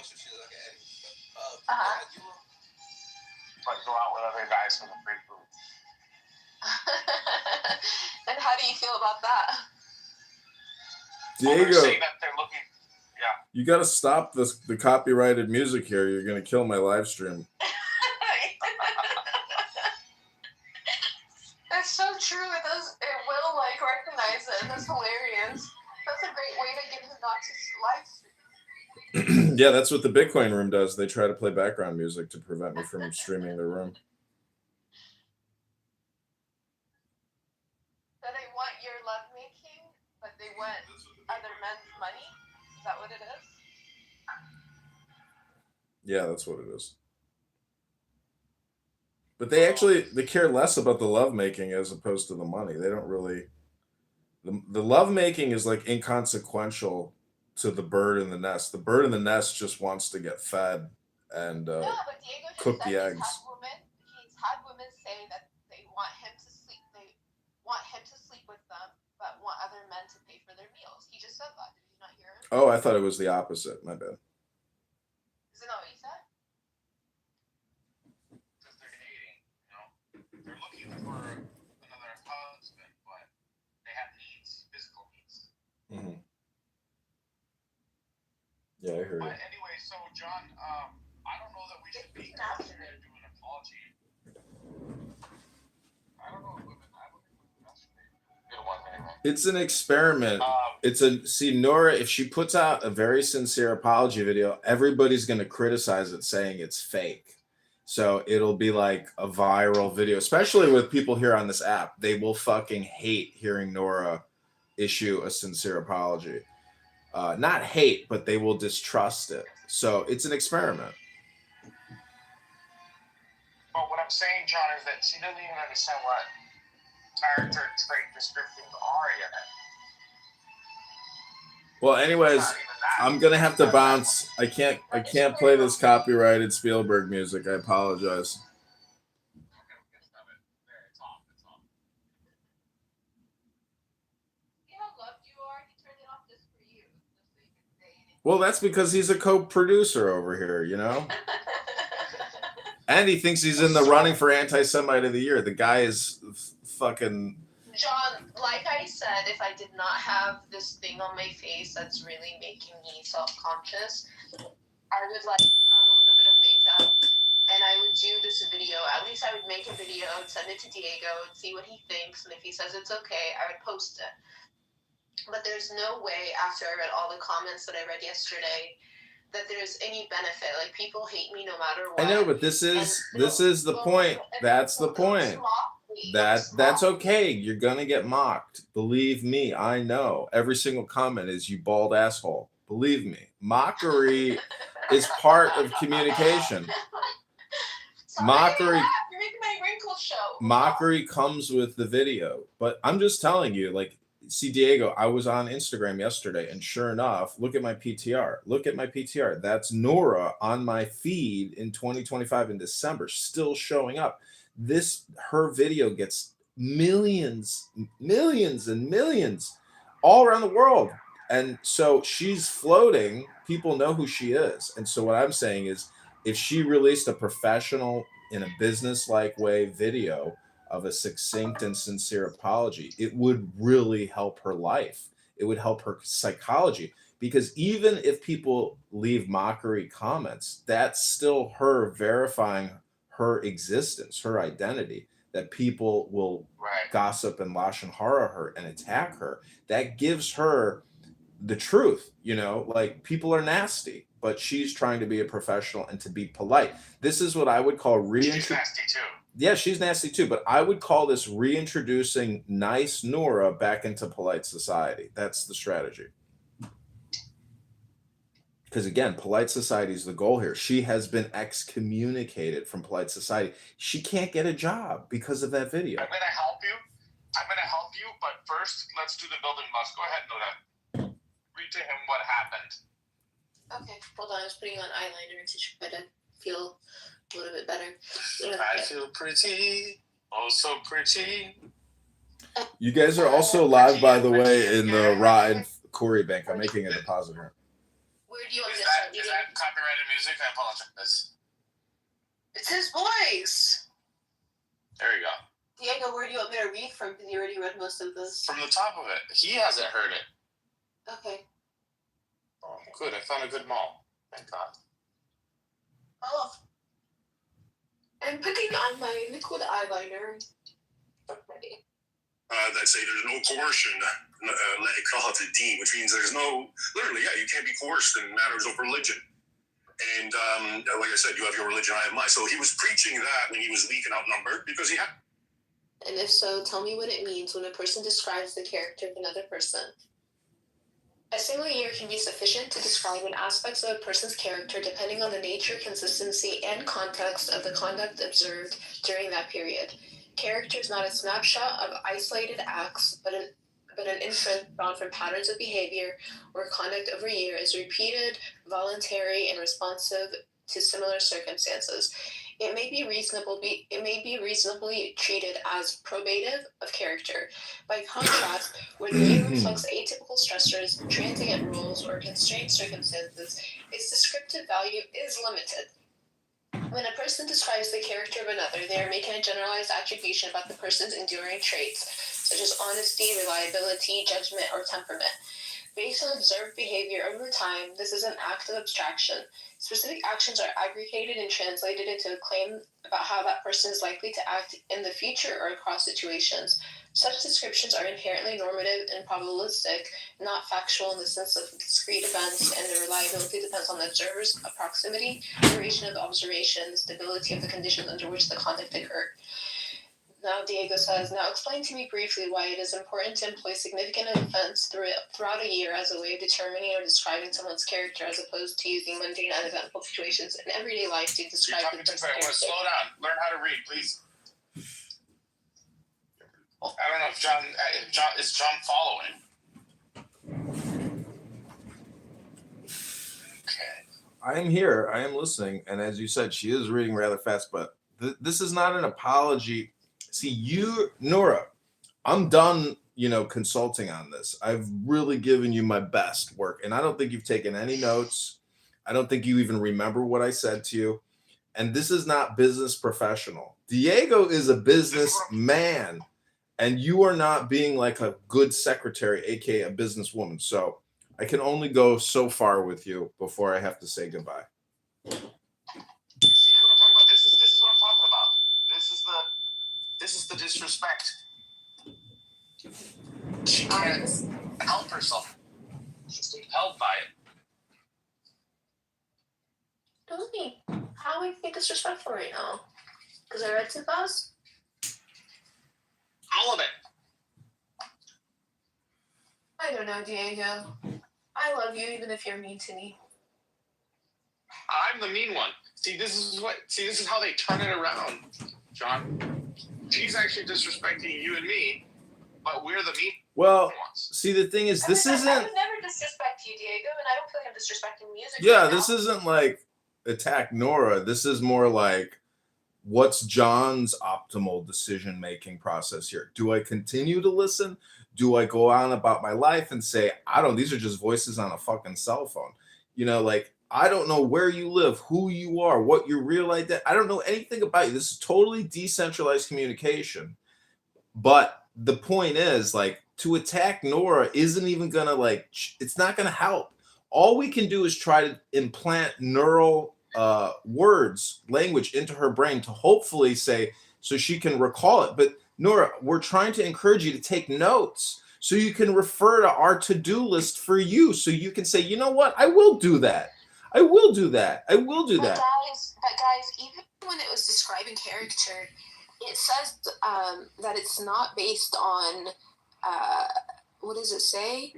but go out with other guys for the free food. And how do you feel about that? Diego, Well, that they're looking, yeah. You got to stop the copyrighted music here. You're going to kill my live stream. It's so true. It will like recognize it. That's hilarious. That's a great way to get him not to live stream. Yeah, that's what the Bitcoin room does. They try to play background music to prevent me from streaming their room. So they want your lovemaking, but they want other men's money? Is that what it is? Yeah, that's what it is. But they care less about the lovemaking as opposed to the money. They don't really. The lovemaking is like inconsequential to the bird in the nest. The bird in the nest just wants to get fed and but Diego cook the eggs. He's had women say that they want him to sleep. They want him to sleep with them, but want other men to pay for their meals. He just said that. Did you not hear him? Oh, I thought it was the opposite. My bad. Isn't that what he said? Because they're dating, they're looking for another husband, but they have needs, physical needs. Mm-hmm. Yeah, I heard But it. anyway, so John, I don't know that we should be considering doing an apology. I don't know if women. I don't think women masturbate. Good one, anyway. It's an experiment. Nora, if she puts out a very sincere apology video, everybody's going to criticize it saying it's fake. So it'll be like a viral video, especially with people here on this app. They will fucking hate hearing Nora issue a sincere apology. Not hate, but they will distrust it. So it's an experiment. But what I'm saying, John, is that she doesn't even understand what character trait descriptions are yet. Well, anyways, I'm gonna have to bounce. I can't play this copyrighted Spielberg music. I apologize. See how loved you are? He turned it off just for you, just so you can stay in it. Well, that's because he's a co-producer over here, you know? And he thinks he's in the running for anti-Semite of the year. The guy is fucking... John, like I said, if I did not have this thing on my face that's really making me self-conscious, I would like put on a little bit of makeup and I would do this video. At least I would make a video and send it to Diego and see what he thinks. And if he says it's okay, I would post it. But there's no way, after I read all the comments that I read yesterday, that there's any benefit. Like, people hate me no matter what. I know, but this is the point. That's the point. That's okay. You're gonna get mocked. Believe me, I know. Every single comment is "you bald asshole." Believe me, mockery is part of communication. Mockery. You're making my wrinkles show. Mockery comes with the video, but I'm just telling you, like, see, Diego, I was on Instagram yesterday, and sure enough, look at my PTR. Look at my PTR. That's Nora on my feed in 2025 in December, still showing up. Her video gets millions and millions all around the world. And so she's floating. People know who she is. And so what I'm saying is, if she released a professional, in a business-like way video of a succinct and sincere apology, it would really help her life. It would help her psychology, because even if people leave mockery comments, that's still her verifying her existence, her identity, that people will gossip and lashon hara her and attack her. That gives her the truth, you know, like, people are nasty, but she's trying to be a professional and to be polite. This is what I would call She's nasty too. Yeah, she's nasty too, but I would call this reintroducing nice Nora back into polite society. That's the strategy. Because again, polite society is the goal here. She has been excommunicated from polite society. She can't get a job because of that video. I'm gonna help you, but first, let's do the building blocks. Go ahead, Nora. Read to him what happened. Okay, hold on. I was putting on eyeliner to try to feel a little bit better. I feel pretty, oh so pretty. You guys are also live, by the way, in the Ride Corey Bank. I'm making a deposit here. Where do you want Is me to start? that copyrighted music? I apologize. It's his voice. There you go. Diego, where do you want me to read from? Because you already read most of this. From the top of it. He hasn't heard it. Okay. Oh, good. I found a good mall. Thank God. Oh. I'm putting on my liquid eyeliner. Okay. That say there's no coercion, which means there's no, literally, yeah, you can't be coerced in matters of religion. And like I said, you have your religion, I have mine. So he was preaching that when he was weak and outnumbered, because he had. And if so, tell me what it means when a person describes the character of another person. A single year can be sufficient to describe an aspect of a person's character depending on the nature, consistency, and context of the conduct observed during that period. Character is not a snapshot of isolated acts, but an inference drawn from patterns of behavior or conduct over years, repeated, voluntary, and responsive to similar circumstances. It may be reasonably treated as probative of character. By contrast, where the year reflects atypical stressors, transient rules, or constrained circumstances, its descriptive value is limited. When a person describes the character of another, they are making a generalized attribution about the person's enduring traits, such as honesty, reliability, judgment, or temperament. Based on observed behavior over time, this is an act of abstraction. Specific actions are aggregated and translated into a claim about how that person is likely to act in the future or across situations. Such descriptions are inherently normative and probabilistic, not factual in the sense of discrete events, and their reliability depends on the observer's proximity, duration of the observation, the stability of the conditions under which the conduct occurred. Now Diego says, now explain to me briefly why it is important to employ significant events throughout a year as a way of determining or describing someone's character, as opposed to using mundane, uneventful situations in everyday life to describe the person's character. Slow down. Learn how to read, please. I don't know if John is John following. Okay. I am here. I am listening. And as you said, she is reading rather fast, but this is not an apology. See, Nora, I'm done, consulting on this. I've really given you my best work, and I don't think you've taken any notes. I don't think you even remember what I said to you. And this is not business professional. Diego is a businessman, and you are not being like a good secretary, aka a businesswoman. So I can only go so far with you before I have to say goodbye. See what I'm talking about? This is what I'm talking about. This is the disrespect. She can't help herself. She's compelled by it. Don't me. How are you disrespectful right now? Because I read too fast? All of it. I don't know, Diego. I love you even if you're mean to me. I'm the mean one. This is how they turn it around, John. She's actually disrespecting you and me, but we're the mean Well, ones. see, the thing is, this isn't. I would never disrespect you, Diego, and I don't feel like I'm disrespecting music. Yeah, right this now. isn't like attack Nora. This is more like, what's John's optimal decision-making process here? Do I continue to listen? Do I go on about my life and say, these are just voices on a fucking cell phone? Like, I don't know where you live, who you are, what your real identity. I don't know anything about you. This is totally decentralized communication. But the point is, like, to attack Nora isn't even gonna, like, it's not gonna help. All we can do is try to implant neural language into her brain to hopefully say, so she can recall it. But Nora, we're trying to encourage you to take notes so you can refer to our to-do list for you. So you can say, you know what? I will do that. I will do that. I will do that. But guys, even when it was describing character, it says that it's not based on, what does it say?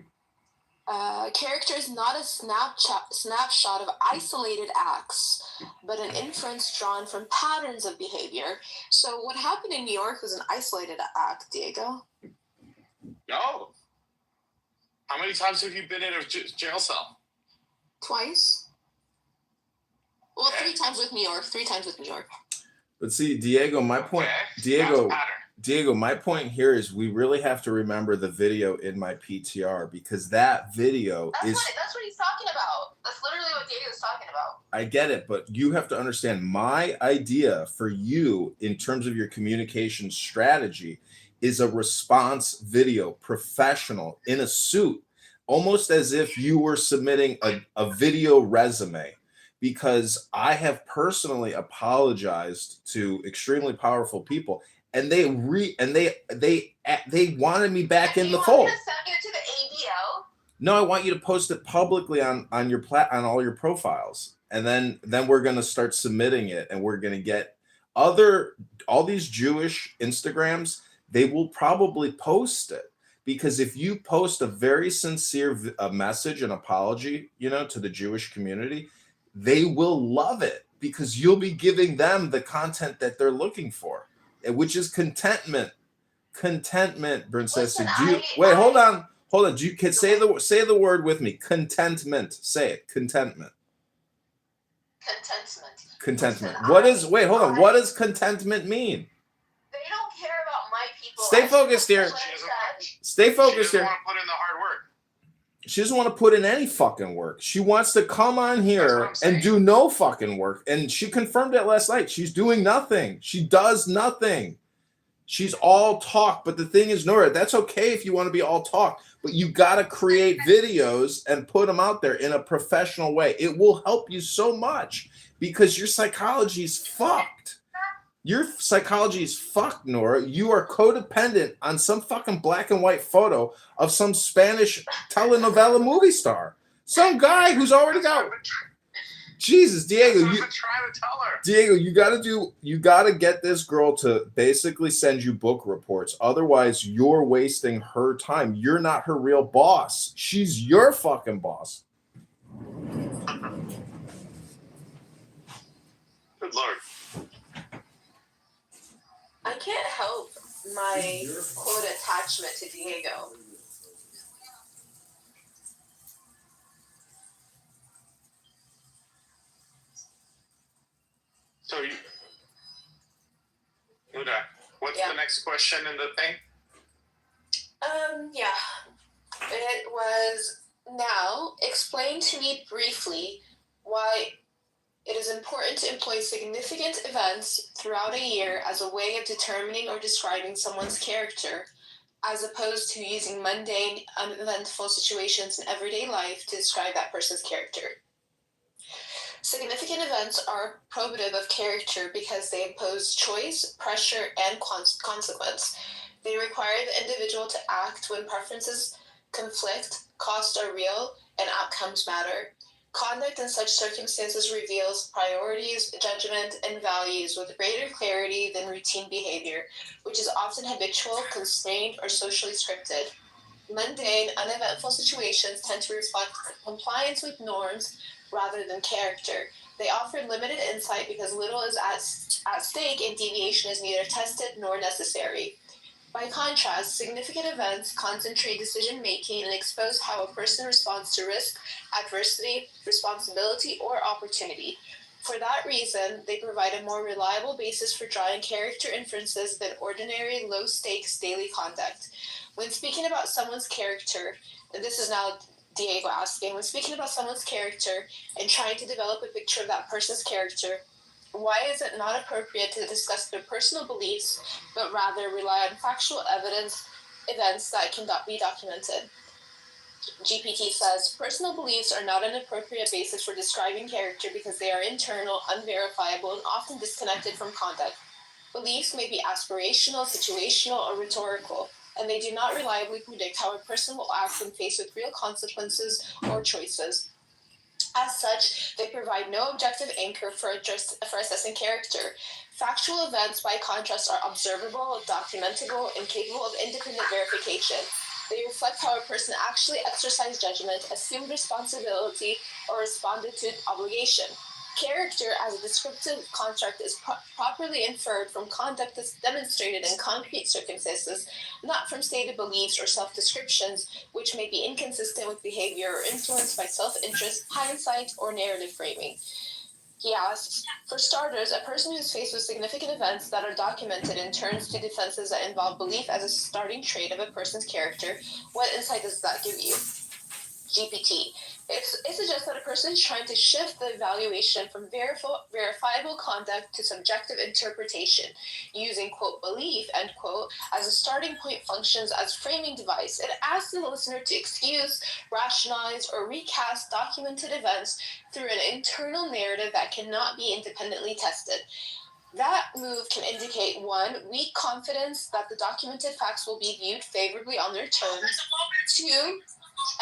Character is not a snapshot of isolated acts, but an inference drawn from patterns of behavior. So what happened in New York was an isolated act, Diego. No. How many times have you been in a jail cell? Twice. Well, 3 times with New York. 3 times with New York. But see, Diego, my point, Diego, my point here is we really have to remember the video in my PTR, because that video That's what he's talking about. That's literally what Diego's talking about. I get it, but you have to understand my idea for you in terms of your communication strategy is a response video, professional, in a suit, almost as if you were submitting a video resume. Because I have personally apologized to extremely powerful people, and they wanted me back in the fold. You want me to send you to the ADL? No, I want you to post it publicly on on all your profiles, and then we're gonna start submitting it, and we're gonna get all these Jewish Instagrams. They will probably post it, because if you post a very sincere message and apology, to the Jewish community, they will love it, because you'll be giving them the content that they're looking for, which is contentment. Contentment, Princessa. Hold on. You can say the word with me. Contentment. Say it. Contentment. Contentment. Listen, What does contentment mean? They don't care about my people. Stay focused here. Stay focused here. She doesn't want to put in the hard work. She doesn't want to put in any fucking work. She wants to come on here and do no fucking work. And she confirmed it last night. She's doing nothing. She does nothing. She's all talk. But the thing is, Nora, that's okay if you want to be all talk, but you got to create videos and put them out there in a professional way. It will help you so much, because your psychology is fucked. Your psychology is fucked, Nora. You are codependent on some fucking black and white photo of some Spanish telenovela movie star. Some guy who's already got. Jesus, Diego, Diego, you gotta get this girl to basically send you book reports. Otherwise, you're wasting her time. You're not her real boss. She's your fucking boss. Good Lord. I can't help my quote attachment to Diego. So, Luda, what's the next question in the thing? Yeah. It was, now explain to me briefly why it is important to employ significant events throughout a year as a way of determining or describing someone's character, as opposed to using mundane, uneventful situations in everyday life to describe that person's character. Significant events are probative of character because they impose choice, pressure, and consequence. They require the individual to act when preferences conflict, costs are real, and outcomes matter. Conduct in such circumstances reveals priorities, judgment, and values with greater clarity than routine behavior, which is often habitual, constrained, or socially scripted. Mundane, uneventful situations tend to reflect compliance with norms rather than character. They offer limited insight because little is at stake and deviation is neither tested nor necessary. By contrast, significant events concentrate decision-making and expose how a person responds to risk, adversity, responsibility, or opportunity. For that reason, they provide a more reliable basis for drawing character inferences than ordinary low-stakes daily conduct. When speaking about someone's character, and this is now Diego asking, when speaking about someone's character and trying to develop a picture of that person's character, why is it not appropriate to discuss their personal beliefs, but rather rely on factual events that cannot be documented? GPT says, personal beliefs are not an appropriate basis for describing character because they are internal, unverifiable, and often disconnected from conduct. Beliefs may be aspirational, situational, or rhetorical, and they do not reliably predict how a person will act when faced with real consequences or choices. As such, they provide no objective anchor for assessing character. Factual events, by contrast, are observable, documentable, and capable of independent verification. They reflect how a person actually exercised judgment, assumed responsibility, or responded to obligation. Character, as a descriptive construct, is properly inferred from conduct that's demonstrated in concrete circumstances, not from stated beliefs or self-descriptions, which may be inconsistent with behavior or influenced by self-interest, hindsight, or narrative framing. He asks, for starters, a person who's faced with significant events that are documented and turns to defenses that involve belief as a starting trait of a person's character, what insight does that give you? GPT. It suggests that a person is trying to shift the evaluation from verifiable conduct to subjective interpretation, using, quote, belief, end quote, as a starting point functions as framing device. It asks the listener to excuse, rationalize, or recast documented events through an internal narrative that cannot be independently tested. That move can indicate, 1, weak confidence that the documented facts will be viewed favorably on their terms, 2,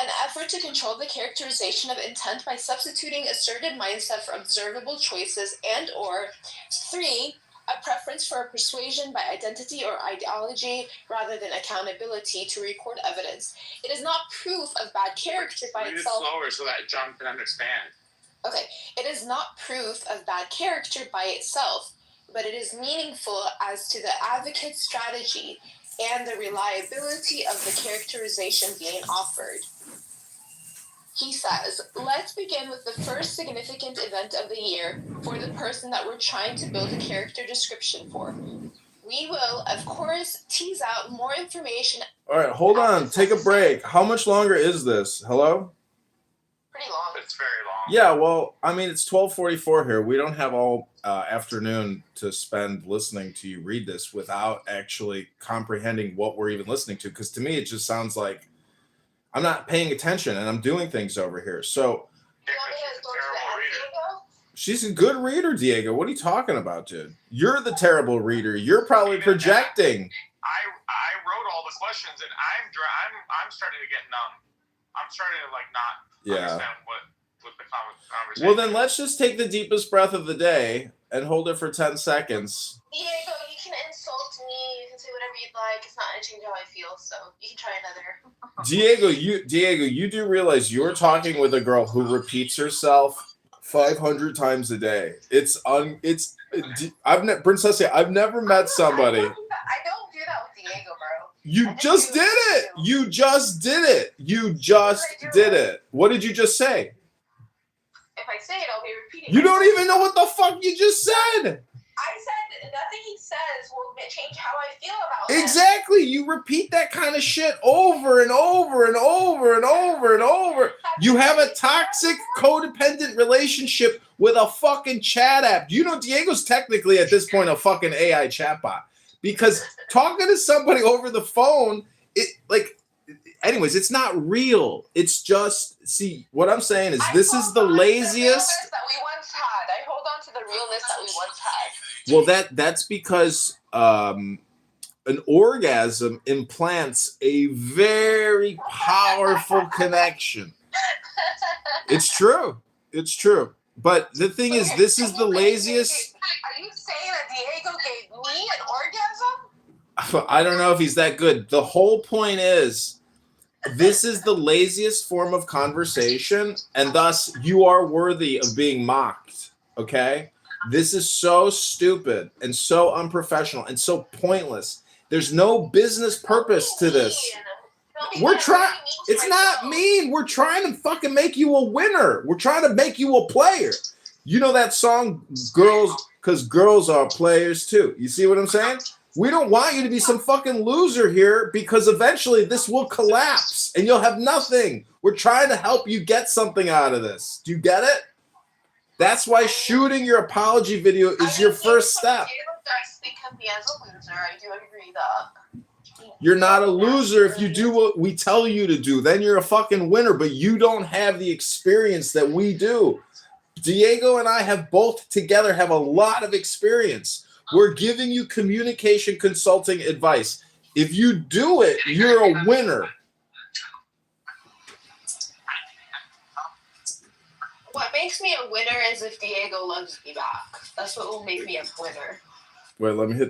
an effort to control the characterization of intent by substituting asserted mindset for observable choices, and or 3, a preference for a persuasion by identity or ideology rather than accountability to record evidence. It is not proof of bad character by Read itself. it slower so that John can understand. Okay, it is not proof of bad character by itself, but it is meaningful as to the advocate's strategy and the reliability of the characterization being offered. He says, let's begin with the first significant event of the year for the person that we're trying to build a character description for. We will, of course, tease out more information. All right, hold on. Take a break. How much longer is this? Hello? Pretty long. It's very long. Yeah, well, I mean, it's 12:44 here. We don't have all afternoon to spend listening to you read this without actually comprehending what we're even listening to. Because to me, it just sounds like I'm not paying attention and I'm doing things over here. So You want me to go to the end, Diego? she's a good reader, Diego. What are you talking about, dude? You're the terrible reader. You're probably projecting. I wrote all the questions and I'm starting to get numb. I'm starting to not understand what the conversation. Well, then let's just take the deepest breath of the day and hold it for 10 seconds. Diego, you can insult me. You can say whatever you'd like. It's not going to change how I feel, so you can try another. Diego, you do realize you're talking with a girl who repeats herself 500 times a day. I've never met somebody. I don't do that with Diego, bro. You just did it. You just did it. You just did it. What did you just say? If I say it, I'll be repeating You myself. don't even know what the fuck you just said. I said nothing he says will change how I feel about him. Exactly. You repeat that kind of shit over and over and over and over and over. You have a toxic, codependent relationship with a fucking chat app. You know, Diego's technically at this point a fucking AI chatbot because talking to somebody over the phone, anyways, it's not real. It's just, see, what I'm saying is this is the laziest. That we once had. I hold on to the realness that we once had. Well, that's because an orgasm implants a very powerful connection. It's true. It's true. But the thing is, this is the laziest. Are you saying that Diego gave me an orgasm? I don't know if he's that good. The whole point is, this is the laziest form of conversation, and thus you are worthy of being mocked. Okay? This is so stupid and so unprofessional and so pointless. There's no business purpose to this. We're trying. It's not mean. We're trying to fucking make you a winner. We're trying to make you a player. You know that song, Girls, because girls are players too. You see what I'm saying? We don't want you to be some fucking loser here because eventually this will collapse and you'll have nothing. We're trying to help you get something out of this. Do you get it? That's why shooting your apology video is your first step. Because he is a loser. I do agree that. You're not a loser if you do what we tell you to do. Then you're a fucking winner, but you don't have the experience that we do. Diego and I have both together have a lot of experience. We're giving you communication consulting advice. If you do it, you're a winner. What makes me a winner is if Diego loves me back. That's what will make me a winner. Wait, let me hit